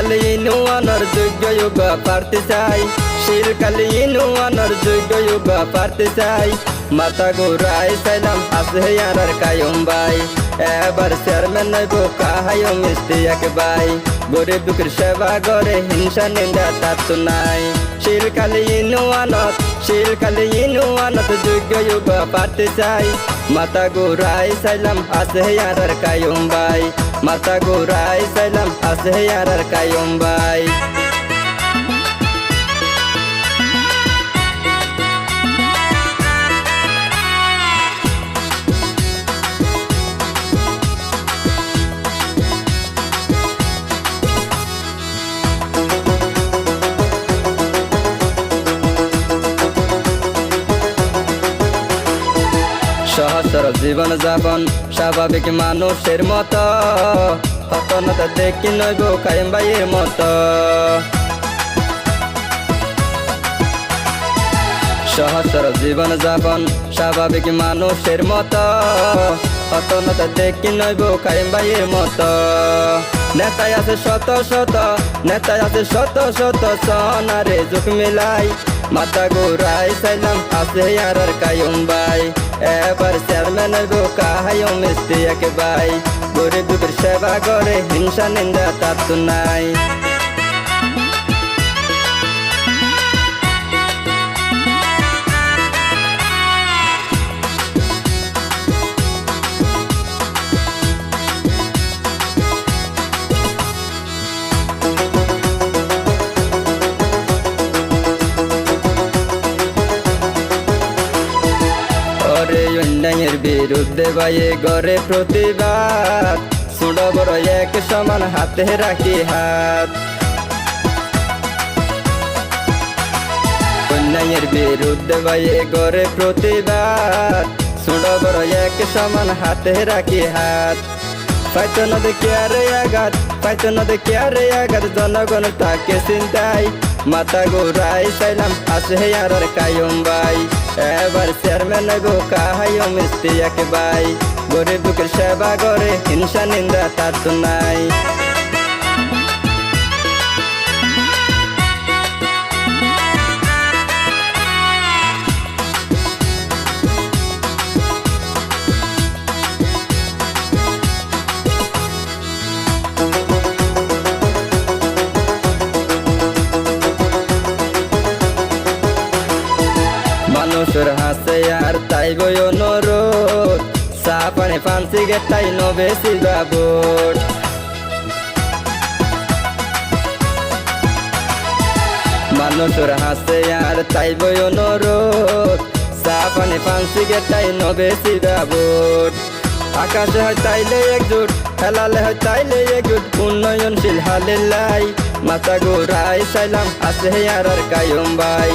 শিলকালি ইউনিয়নের যোগ্য যুব প্রার্থী চাই, শিলকালি ইউনিয়নের যোগ্য যুব প্রার্থী চাই। মাথা ঘুরাই চাইলাম আছে আর কায়ুম ভাই, এবার চেয়ারম্যান নইব কাহায়ো মিষ্টি এক ভাই। গরিব দুঃখের সেবা করে হিংসা নিন্দা তার তো নাই। শিলকালি ইউনিয়নত যোগ্য যুব প্রার্থী চাই। মাথা ঘুরাই চাইলাম আছে আর কায়ুম ভাই, মাথা ঘুরাই চাইলাম আছে আর কায়ুম ভাই। সহজ সরল জীবন যাপন স্বাভাবিক মানুষের মতো, হতনতা দেখি নইব কায়েম ভাইয়ের মতো। সহজ সরল জীবন যাপন স্বাভাবিক মানুষের মতো, হতনতা দেখি নইব কায়েম ভাইয়ের মতো। নেতায় আছে শত শত, নেতায় আছে শত শত, সোনারে যুগ মিলাই। মাথা ঘুরাই চাইলাম আছে আর কায়ুম ভাই, এবার চেয়ারম্যান হইব কাহায়ো মিষ্টি এক ভাই। গরিব দুঃখের সেবা করে হিংসা নিন্দা তার তো নাই। অন্যায়ের বিরুদ্ধে ভাইয়ে গড়ে প্রতিবাদ, ছোট বড় এক সমান হাতে রাখি হাত। অন্যায়ের বিরুদ্ধে ভাইয়ে গড়ে প্রতিবাদ, ছোট বড় এক সমান হাতে রাখি হাত। পাইতো না দেখি আরে আঘাত, পাইতো না দেখি আরে আঘাত, জনগণ তাকে চিন্তাই। মাথা ঘুরাই চাইলাম আছে আর কায়ুম ভাই, এবার চেয়ারম্যান হইব কাহায়ো মিষ্টি এক ভাই। গরিব দুঃখের সেবা করে হিংসা নিন্দা তার তো নাই। মানুষের হাসে আর তাই বই অনুরোধ, চা পানি পান সিগারেট তাই নো বেশি বাবুট। মানুষের হাসে আর তাই বই অনুরোধ, চা পানি পান সিগারেট তাই নো বেশি বাবুট। আকাশে হয় তাইলে একজুট, হেলালে হয় তাইলে একজুট, উন্নয়নশীল হালিল্লাই। মাথা ঘুরাই চাইলাম আছে আর কায়ুম ভাই,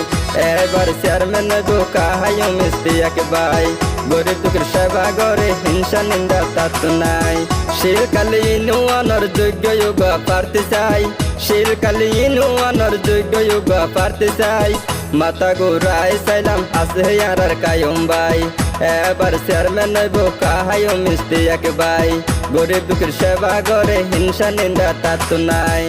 এবার চেয়ারম্যান হইব কাহায়ো মিষ্টি এক ভাই। গরিব দুঃখের সেবা করে হিংসা নিন্দা তার তো নাই। শিলকালি ইউনিয়নের যোগ্য যুব প্রার্থী চাই, শিলকালি ইউনিয়নের যোগ্য যুব প্রার্থী চাই। মাথা ঘুরাই চাইলাম আছে আর কায়ুম ভাই, এবার চেয়ারম্যান হইব কাহায়ো মিষ্টি এক ভাই। গরিব দুঃখের সেবা করে হিংসা নিন্দা তার তো নাই।